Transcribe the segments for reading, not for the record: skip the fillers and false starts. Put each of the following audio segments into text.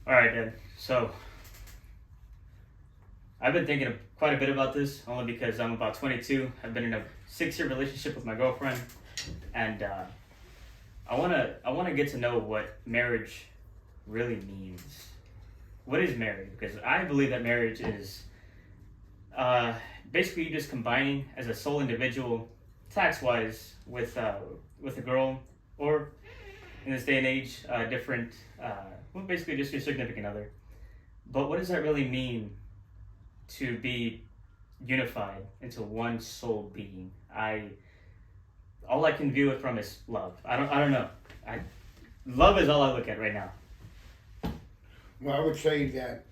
All right, then. So I've been thinking quite a bit about this, only because I'm about 22. I've been in a 6-year relationship with my girlfriend, and I wanna get to know what marriage really means. What is marriage? Because I believe that marriage is uh, basically you just combining as a sole individual, tax wise, with a girl, or in this day and age, different. Well, basically just your significant other. But what does that really mean to be unified into one sole being? All I can view it from is love. I don't know. I Love is all I look at right now. Well, I would say that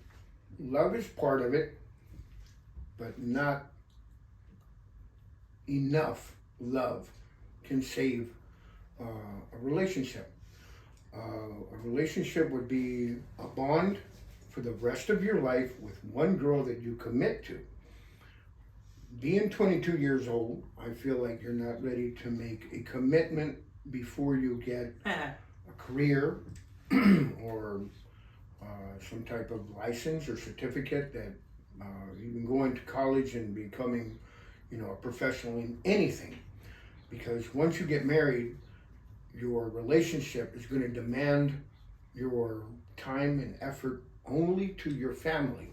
love is part of it, but not enough love can save a relationship. A relationship would be a bond for the rest of your life with one girl that you commit to. Being 22 years old, I feel like you're not ready to make a commitment before you get a career or some type of license or certificate that even going to college and becoming, a professional in anything. Because once you get married, your relationship is going to demand your time and effort only to your family.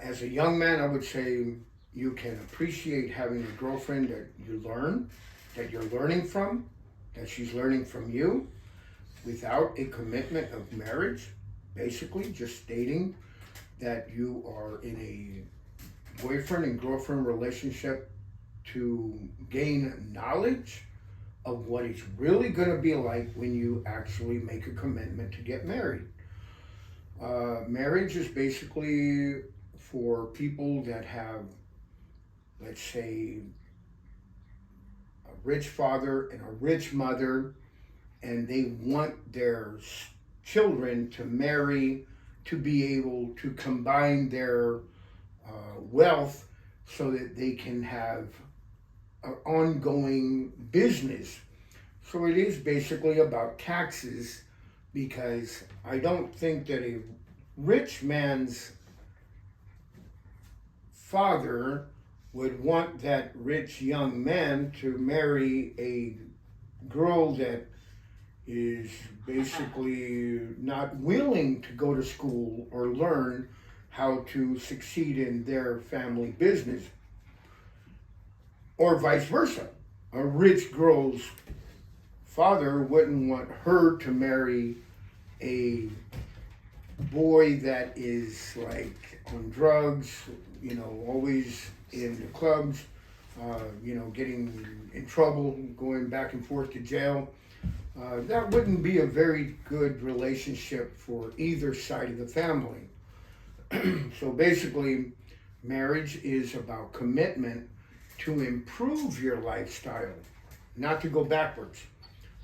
As a young man, I would say you can appreciate having a girlfriend that you're learning from, that she's learning from you, without a commitment of marriage. Basically, just stating that you are in a boyfriend and girlfriend relationship to gain knowledge of what it's really going to be like when you actually make a commitment to get married. Marriage is basically for people that have, let's say, a rich father and a rich mother, and they want their children to marry to be able to combine their wealth so that they can have an ongoing business. So it is basically about taxes, because I don't think that a rich man's father would want that rich young man to marry a girl that is basically not willing to go to school or learn how to succeed in their family business, or vice versa. A rich girl's father wouldn't want her to marry a boy that is like on drugs, always in the clubs, getting in trouble, going back and forth to jail. That wouldn't be a very good relationship for either side of the family. So basically, marriage is about commitment to improve your lifestyle, not to go backwards.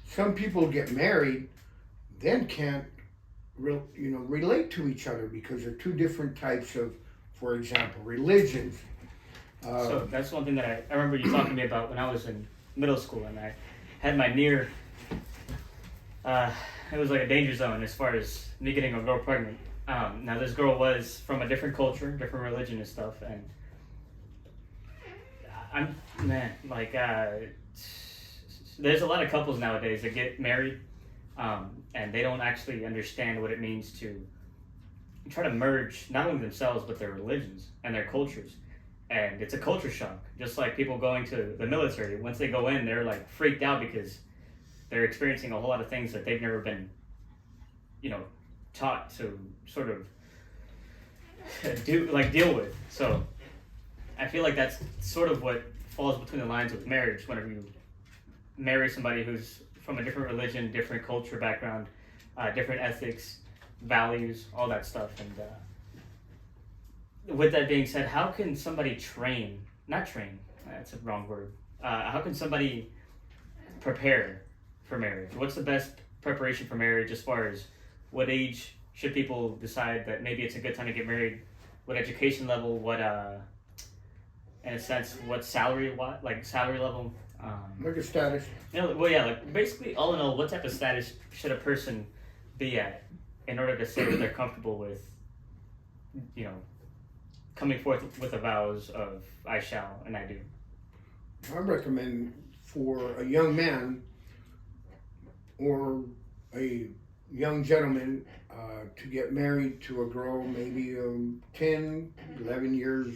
Some people get married, then can't, relate to each other because they're two different types of, for example, religions. So that's one thing that I remember you talking to me about when I was in middle school, and I had my near. It was like a danger zone as far as me getting a girl pregnant. Now this girl was from a different culture, different religion and stuff, and I'm man, like there's a lot of couples nowadays that get married, and they don't actually understand what it means to try to merge not only themselves but their religions and their cultures. And it's a culture shock, just like people going to the military. Once they go in, they're like freaked out because they're experiencing a whole lot of things that they've never been, taught to sort of deal with. So I feel like that's sort of what falls between the lines with marriage. Whenever you marry somebody who's from a different religion, different culture background, different ethics, values, all that stuff. And with that being said, how can somebody not train, that's a wrong word. How can somebody prepare for marriage? What's the best preparation for marriage as far as what age should people decide that maybe it's a good time to get married? What education level? What, in a sense, what salary level? Look at status. Like basically, all in all, what type of status should a person be at in order to say that they're comfortable with, you know, coming forth with the vows of I shall and I do. I recommend for a young man or a young gentleman to get married to a girl maybe 10, 11 years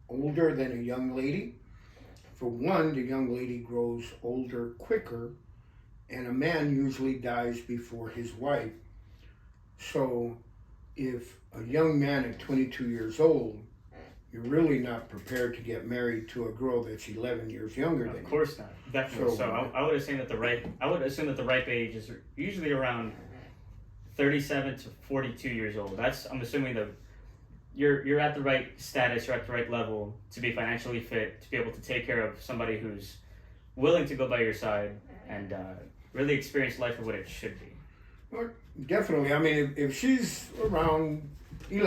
older than a young lady. For one, the young lady grows older quicker, and a man usually dies before his wife. So if a young man at 22 years old, you're really not prepared to get married to a girl that's 11 years younger than you. Of course not, definitely. So I would assume that the ripe age is usually around 37 to 42 years old. I'm assuming you're at the right status, you're at the right level to be financially fit, to be able to take care of somebody who's willing to go by your side and really experience life for what it should be. Well, definitely. I mean, if she's around 10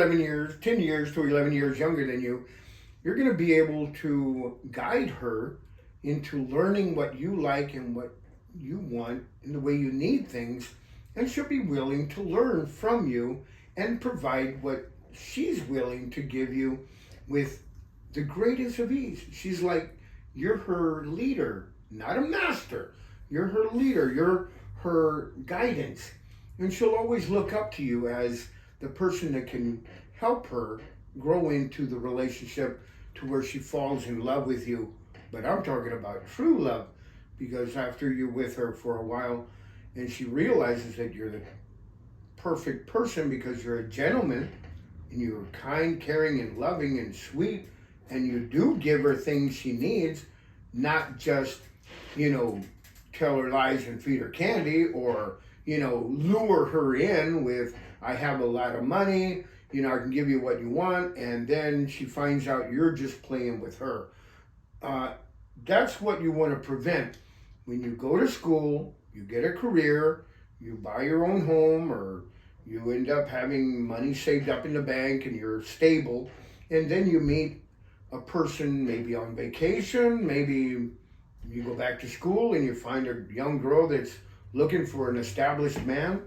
years to 11 years younger than you, you're going to be able to guide her into learning what you like and what you want and the way you need things, and she'll be willing to learn from you and provide what she's willing to give you with the greatest of ease. She's like, you're her leader, not a master. You're her leader, you're her guidance. And she'll always look up to you as the person that can help her grow into the relationship to where she falls in love with you. But I'm talking about true love, because after you're with her for a while and she realizes that you're the perfect person because you're a gentleman and you're kind, caring, and loving and sweet, and you do give her things she needs, not just, tell her lies and feed her candy, or, lure her in with, I have a lot of money, I can give you what you want, and then she finds out you're just playing with her. That's what you want to prevent. When you go to school, you get a career, you buy your own home, or you end up having money saved up in the bank and you're stable, and then you meet a person maybe on vacation, maybe you go back to school and you find a young girl that's looking for an established man,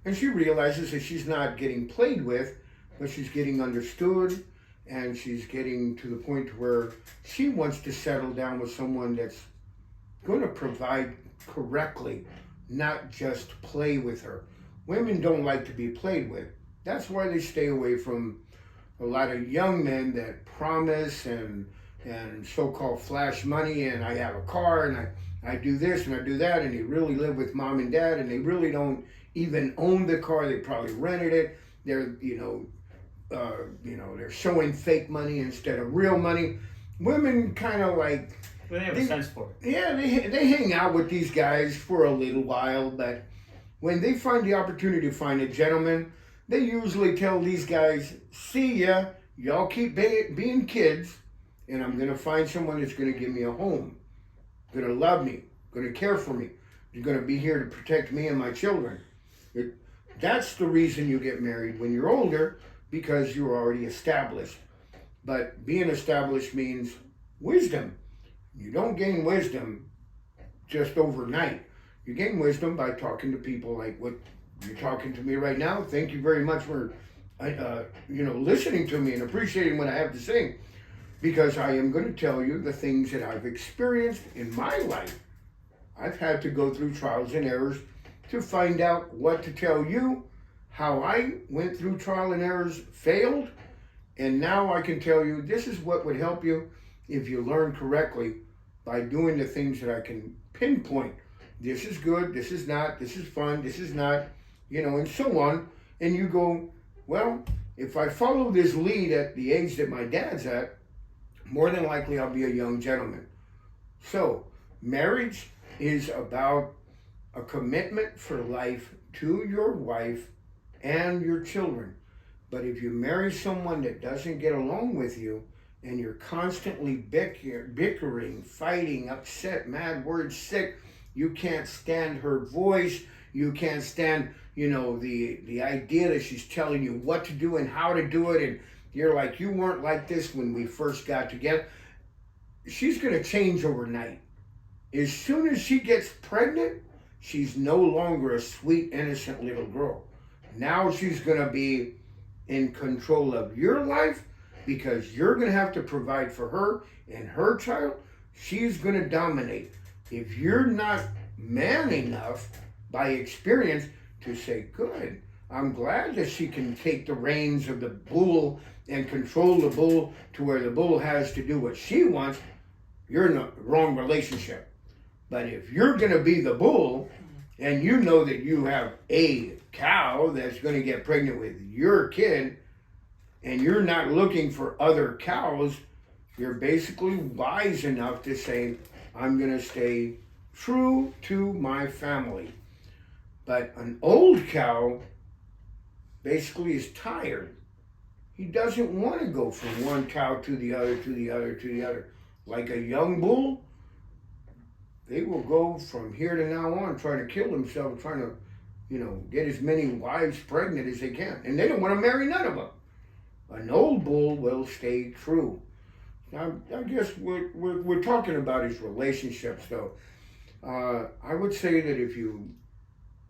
and she realizes that she's not getting played with, but she's getting understood, and she's getting to the point where she wants to settle down with someone that's going to provide correctly, not just play with her. Women don't like to be played with. That's why they stay away from a lot of young men that promise and so-called flash money, and I have a car and I do this and I do that, and they really live with mom and dad, and they really don't even own the car. They probably rented it. They're they're showing fake money instead of real money. Women kind of like, well, they have a sense for it. Yeah, they hang out with these guys for a little while, but when they find the opportunity to find a gentleman, they usually tell these guys, see ya, y'all keep being kids, and I'm going to find someone that's going to give me a home, going to love me, going to care for me, you're going to be here to protect me and my children. That's the reason you get married when you're older, because you're already established. But being established means wisdom. You don't gain wisdom just overnight. You gain wisdom by talking to people like what you're talking to me right now. Thank you very much for, listening to me and appreciating what I have to say, because I am going to tell you the things that I've experienced in my life. I've had to go through trials and errors to find out what to tell you, how I went through trial and errors, failed, and now I can tell you this is what would help you if you learn correctly by doing the things that I can pinpoint. This is good, this is not, this is fun, this is not, and so on. And you go, well, if I follow this lead at the age that my dad's at, more than likely I'll be a young gentleman. So, marriage is about a commitment for life to your wife and your children. But if you marry someone that doesn't get along with you, and you're constantly bickering, fighting, upset, mad, words, sick, you can't stand her voice, you can't stand, the idea that she's telling you what to do and how to do it, and you're like, you weren't like this when we first got together. She's going to change overnight. As soon as she gets pregnant, she's no longer a sweet, innocent little girl. Now she's going to be in control of your life because you're going to have to provide for her and her child. She's going to dominate. If you're not man enough by experience to say, good, I'm glad that she can take the reins of the bull and control the bull to where the bull has to do what she wants, you're in the wrong relationship. But if you're going to be the bull and you know that you have a cow that's going to get pregnant with your kid and you're not looking for other cows, you're basically wise enough to say, I'm going to stay true to my family. But an old cow basically is tired. He doesn't want to go from one cow to the other, to the other, to the other. Like a young bull, they will go from here to now on trying to kill themselves, trying to, get as many wives pregnant as they can. And they don't want to marry none of them. An old bull will stay true. Now, I guess what we're talking about is relationships, though. I would say that if you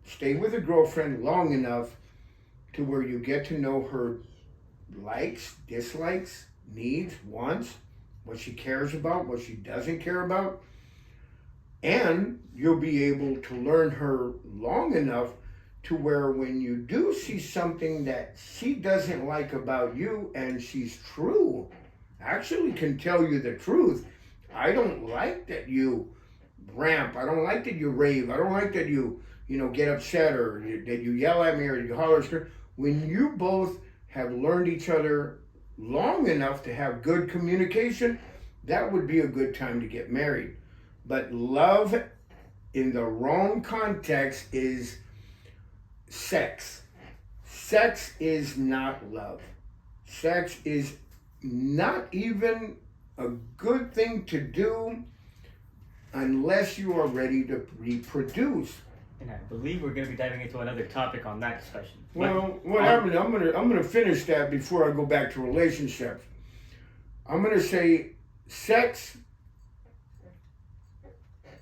stay with a girlfriend long enough to where you get to know her likes, dislikes, needs, wants, what she cares about, what she doesn't care about, and you'll be able to learn her long enough to where when you do see something that she doesn't like about you and she's true, actually can tell you the truth. I don't like that you ramp. I don't like that you rave. I don't like that you get upset or that you yell at me or you holler. When you both have learned each other long enough to have good communication, that would be a good time to get married. But love in the wrong context is sex. Sex is not love. Sex is not even a good thing to do unless you are ready to reproduce. And I believe we're going to be diving into another topic on that discussion. Well, what happened? I'm gonna finish that before I go back to relationships. I'm gonna say sex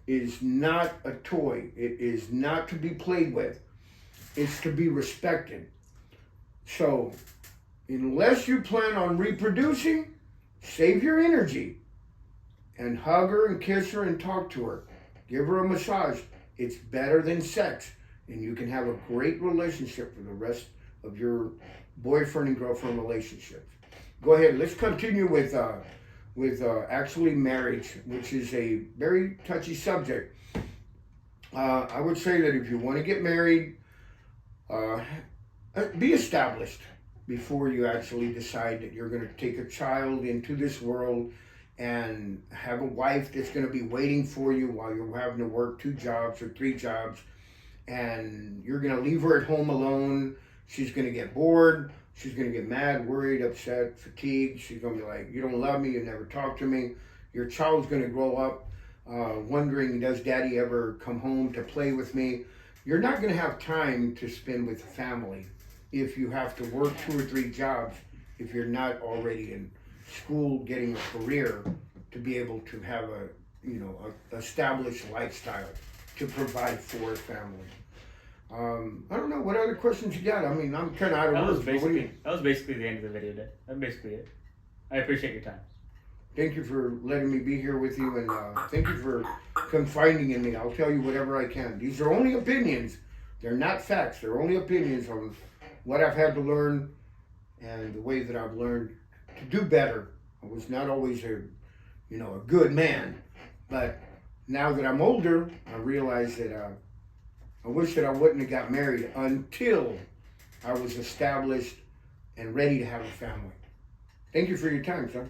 is not a toy. It is not to be played with. It's to be respected. So, unless you plan on reproducing, save your energy and hug her and kiss her and talk to her. Give her a massage. It's better than sex. And you can have a great relationship for the rest of your boyfriend and girlfriend relationships. Go ahead. Let's continue with actually marriage, which is a very touchy subject. I would say that if you want to get married, be established before you actually decide that you're going to take a child into this world and have a wife that's going to be waiting for you while you're having to work 2 jobs or 3 jobs, and you're going to leave her at home alone. She's going to get bored. She's going to get mad, worried, upset, fatigued. She's going to be like, you don't love me. You never talk to me. Your child's going to grow up wondering, does daddy ever come home to play with me? You're not going to have time to spend with family if you have to work 2 or 3 jobs, if you're not already in school getting a career to be able to have a established lifestyle to provide for a family. I don't know what other questions you got. I mean, I'm kind of out of That was words. that was basically the end of the video, Dad. That's basically it. I appreciate your time. Thank you for letting me be here with you, and thank you for confiding in me. I'll tell you whatever I can. These are only opinions. They're not facts. They're only opinions on what I've had to learn and the way that I've learned to do better. I was not always a good man, but now that I'm older, I realize that I wish that I wouldn't have got married until I was established and ready to have a family. Thank you for your time, son.